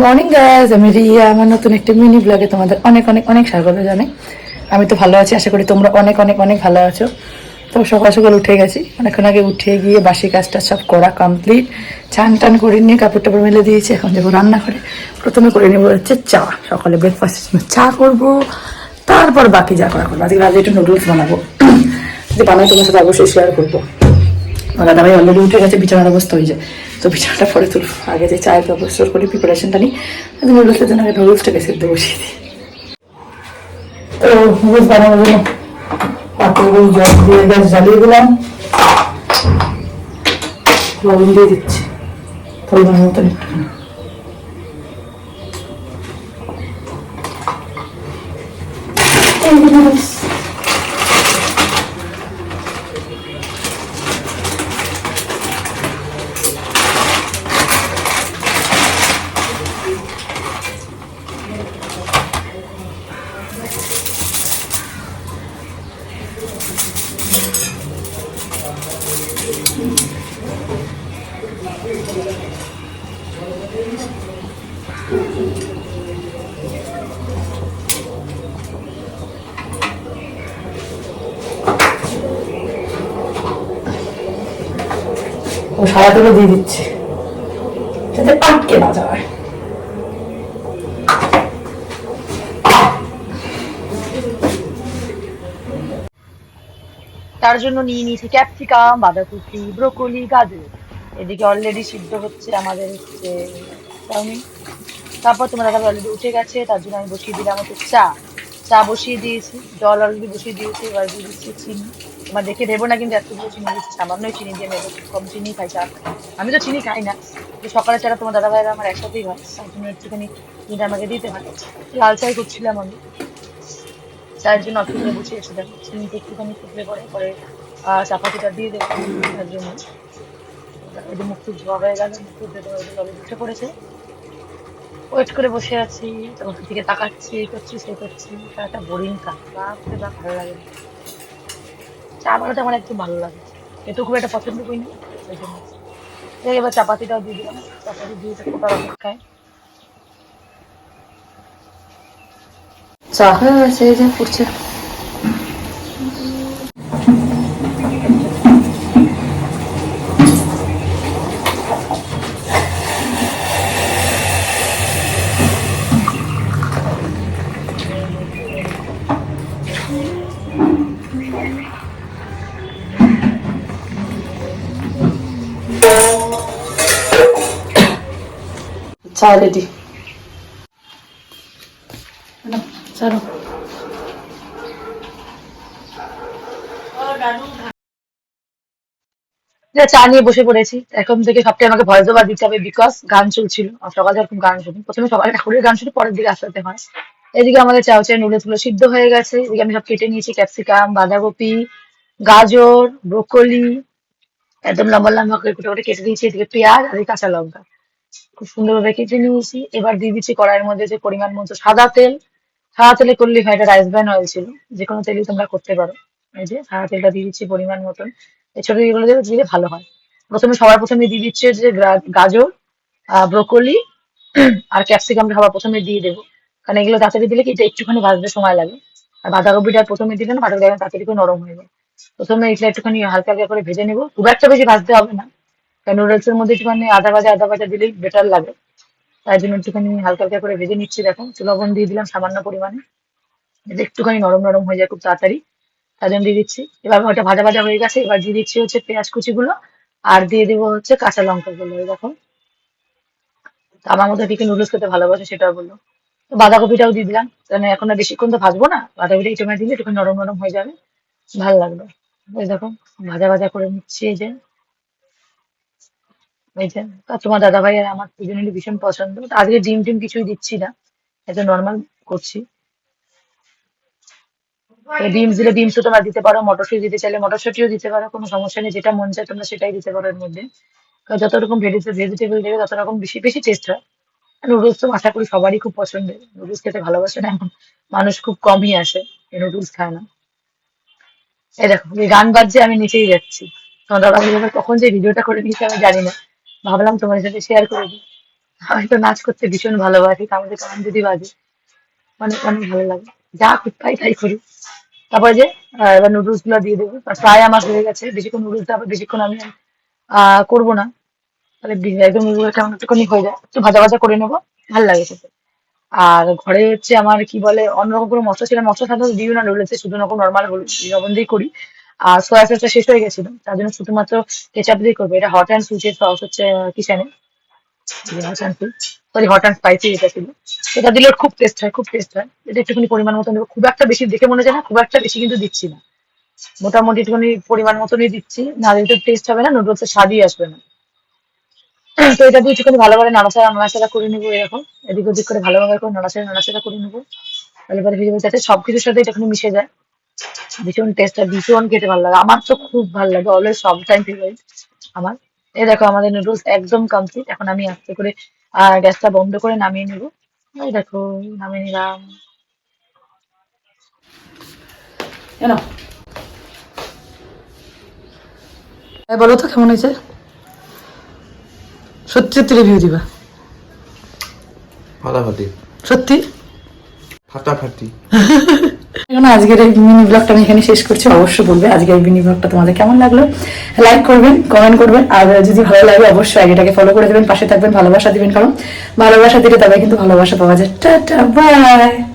Morning guys, আমি রিয়া। আমার নতুন একটা মিনি ব্লগে তোমাদের অনেক অনেক অনেক স্বাগত জানাই। আমি তো ভালো আছি, আশা করি তোমরা অনেক অনেক অনেক ভালো আছো। তো সকাল সকাল উঠে গেছি, অনেকক্ষণ আগে উঠে গিয়ে বাসি কাজটা সব করা কমপ্লিট। চান টান করে নিয়ে কাপড় টাপড় মেলে দিয়েছি। এখন যাবো রান্না করে। প্রথমে করে নেবো হচ্ছে চা। সকালে ব্রেকফাস্টের জন্য চা করবো, তারপর বাকি যা করা করবো। আজকে রাতে একটু নুডলস বানাবো, যদি বানাই তোমার সাথে অবশ্যই শেয়ার করবো। দাদা ভাই অলরেডি উঠে গেছে, বিছানার অবস্থা হয়ে যায়। তো বিছানাটা পরে তুলবো, আগে যে চায়ের ব্যবস্থা করি, প্রিপারেশনটা নিই। নুডলসের জন্য আগে নুডলসটাকে সেদ্ধ বসিয়ে দিই। তো নুডলস বানানোর জন্য পাত্রগুলো জল দিয়ে গ্যাস জ্বালিয়ে দিলাম, লবণ দিয়ে দিচ্ছি পরিমাণ মতন একটুখানি। ও সারা তেলে দিয়ে দিচ্ছি যাতে আটকে না যায়। তার জন্য নিয়ে নিয়েছি ক্যাপসিকাম, বাঁধাকপি, ব্রোকলি, গাজর। এদিকে অলরেডি সিদ্ধ হচ্ছে আমাদের হচ্ছে চাউমিন। তারপর তোমার দাদা অলরেডি উঠে গেছে, তার জন্য আমি বসিয়ে দিলাম হচ্ছে চা। চা বসিয়ে দিয়েছি, জল অলরেডি বসিয়ে দিয়েছি। এবার দিয়ে দিচ্ছি চিনি। তোমার দেখে দেবো না, কিন্তু এতগুলো চিনি দিচ্ছি, সামান্যই চিনি দিয়ে নেবো, খুব কম চিনি খাই চা। আমি তো চিনি খাই না, তো সকালে চাটা তোমার দাদা ভাইরা আমার একসাথেই হয়, তার জন্য একটুখানি চিনিটা আমাকে দিতে হয়। লাল চাই করছিলাম আমি, চায়ের জন্য অপেক্ষা বসিয়েছিলাম। চিনিটা একটুখানি ফুটলে পরে পরে চাপাতিটা দিয়ে দেবো। তার জন্য ওই যে মুখ টুক ধোয়া হয়ে গেল, মুখ টুক ধুয়ে তোমার জলে উঠে পড়েছে। ওয়েট করে বসে আছি, তখন দিকে তাকাচ্ছি, এই করছি সেই করছি। একটা বোরিং কাজ, বাপরে বাপ, ভালো লাগে না। চা বানাতে আমার একটু ভালো লাগে, কিন্তু খুব একটা পছন্দ করি না, সেই জন্য। এবার চাপাতিটাও দিয়ে দিলাম, চাপাতি দিয়ে ফোটার অপেক্ষায়। চা হয়ে গেছে, এই যে ফুটছে। চা রেডি। চলো যে চা নিয়ে বসে পড়েছি। এখন থেকে সবটাই আমাকে ভয়েস ওভার দিতে হবে, বিকজ গান চলছিল। আর সকালে যখন গান শুনি, প্রথমে সকালে ঠাকুরের গান শুনি, পরের দিকে আস্তে হয়। এদিকে আমাদের চাও চাই নুডলস গুলো সিদ্ধ হয়ে গেছে। এদিকে আমি সব কেটে নিয়েছি, ক্যাপসিকাম, বাঁধাকপি, গাজর, ব্রোকলি, একদম লম্বা লম্বা করে কুটে কুটে কেটে দিয়েছি। এদিকে পেঁয়াজ আর এই কাঁচা লঙ্কা খুব সুন্দরভাবে কেটে নিয়েছি। এবার দিয়ে দিচ্ছি কড়াইয়ের মধ্যে যে পরিমাণ মতো সাদা তেল। সাদা তেলে করলে হয়, এটা রাইস ব্র্যান অয়েল ছিল, যে কোনো তেলই তোমরা করতে পারো। এই যে সাদা তেলটা দিয়ে দিচ্ছি পরিমাণ মতন। এই ছোট এগুলো দিলে ভালো হয়। সবার প্রথমে দিয়ে দিচ্ছে যে গাজর, ব্রোকলি আর ক্যাপসিকামটা সবার প্রথমে দিয়ে দেবো, কারণ এগুলো তাড়াতাড়ি দিলে কি এটা একটুখানি ভাজতে সময় লাগে। আর বাঁধাকপিটা প্রথমে দিলে না, বাঁধাকপি একদম তাড়াতাড়ি করে নরম হয়ে যায়। প্রথমে এটা একটুখানি হালকা হালকা করে ভেজে নেবো, খুব একটা বেশি ভাজতে হবে না, কারণ নুডলস এর মধ্যে একটুখানি আদা ভাজা দিলেই বেটার লাগে। তাই জন্য একটুখানি হালকা হালকা করে ভেজে নিচ্ছি। দেখো, একটু লবণ দিয়ে দিলাম সামান্য পরিমাণে, এটা একটুখানি নরম নরম হয়ে যায় খুব তাড়াতাড়ি, তার জন্য দিয়ে দিচ্ছি। এবার ওটা ভাজা ভাজা হয়ে গেছে, এবার দিয়ে দিচ্ছি হচ্ছে পেঁয়াজ কুচি গুলো, আর দিয়ে দেবো হচ্ছে কাঁচা লঙ্কা গুলো। এই দেখো, তো আমার মধ্যে কে নুডলস খেতে ভালোবাসে সেটাও বললো। তো বাঁধাকপিটাও দিয়ে দিলাম, কারণ এখন আর বেশিক্ষণ তো ভাজবো না, বাঁধাকপিটা এই সময় দিলে একটু নরম নরম হয়ে যাবে, ভালো লাগবে। এই দেখো, ভাজা ভাজা করে নিচ্ছি। এই যে আর তোমার দাদা ভাই আর আমার দুজনেরই ভীষণ পছন্দ। তো আজকে ডিম টিম কিছুই দিচ্ছি না, একদম নর্মাল করছি। বিনস দিলে বিনসও তোমরা দিতে পারো, মটরশুঁটি দিতে চাইলে মটরশুঁটিও দিতে পারো, কোনো সমস্যা নেই, যেটা মন চায় তোমরা সেটাই দিতে পারো এর মধ্যে। কারণ যত রকম ভেজিটেবল দেবে তত রকম বেশি বেশি টেস্ট হয়। নুডলস তো আশা করি সবারই খুব পছন্দের, নুডলস খেতে ভালোবাসে না এমন মানুষ খুব কমই আসে যে নুডলস খায় না। এই দেখো, এই গান বাজছে, আমি নিচেই যাচ্ছি। তোমার দাদা ভাই এবার কখন যে ভিডিওটা করে নিয়েছে আমি জানি না, ভাবলাম তোমার সাথে শেয়ার করে দিই। আমি তো নাচ করতে ভীষণ ভালোবাসি, তার মধ্যে গান যদি বাজে মানে অনেক ভালো লাগে। যা খুশি পাই তাই করি। তারপরে যে এবার নুডলস গুলো দিয়ে দেবো, আর প্রায় আমার হয়ে গেছে। বেশিক্ষণ নুডলসটা আবার বেশিক্ষণ আমি করবো না, তাহলে একদম নুডলস কেমন একটুখানি হয়ে যায়, একটু ভাজা ভাজা করে নেবো, ভালো লাগে খেতে। আর ঘরে হচ্ছে আমার কি বলে অন্যরকম কোনো মশলা ছিল না। মশলা সাধারণত দিও না নুডলসে, শুধু রকম নর্মাল লবণ দিয়ে করি। আর সয়া সসটা শেষ হয়ে গেছিল, তার জন্য শুধুমাত্র কেচাপ দিয়ে করবো। এটা হট অ্যান্ড সুইটের সস হচ্ছে কিচেনে, hot and sweet, sorry hot and spicy এটা ছিল। এটা দিলে খুব টেস্ট হয়, খুব টেস্ট হয়। এটা একটুখানি পরিমাণ মতো নেবো, খুব একটা বেশি দেখে মনে যায় না, খুব একটা বেশি কিন্তু দিচ্ছি না, মোটামুটি একটুখানি পরিমাণ মতনই দিচ্ছি, না দিলে তো টেস্ট হবে না, নুডলসের স্বাদই আসবে না। তো এটা দিয়ে একটুখানি ভালোভাবে নাড়াচাড়া নাড়াচাড়া করে নেবো, এরকম এদিক ওদিক করে ভালোভাবে করে নাড়াচাড়া নাড়াচাড়া করে নেবো। তাহলে পরে ভেজে ভেজে যাতে সবকিছুর সাথে এটা মিশে যায়। ভীষণ টেস্ট হয়, ভীষণ খেতে ভালো লাগে, আমার তো খুব ভালো লাগে, অলওয়েজ সব টাইম ফেভারিট আমার। এই দেখো আমাদের নুডলস একদম কমপ্লিট। এখন আমি আস্তে করে গ্যাসটা বন্ধ করে নামিয়ে নেবো। এই দেখো নামিয়ে নিলাম। জানো, বলো তো কেমন হয়েছে, সত্যি সত্যি রিভিউ দিবা? ফাটাফাটি, সত্যি? ফাটাফাটি। এখন আজকের এই মিনি ব্লগটা আমি এখানে শেষ করছি। অবশ্যই বলবে আজকের এই মিনি ব্লগটা তোমাদের কেমন লাগলো, লাইক করবেন, কমেন্ট করবেন, আর যদি ভালো লাগে অবশ্যই আইডিটাকে ফলো করে দেবেন, পাশে থাকবেন, ভালোবাসা দিবেন, কারণ ভালোবাসা দিলে তবে কিন্তু ভালোবাসা পাওয়া যায়। Tata, by.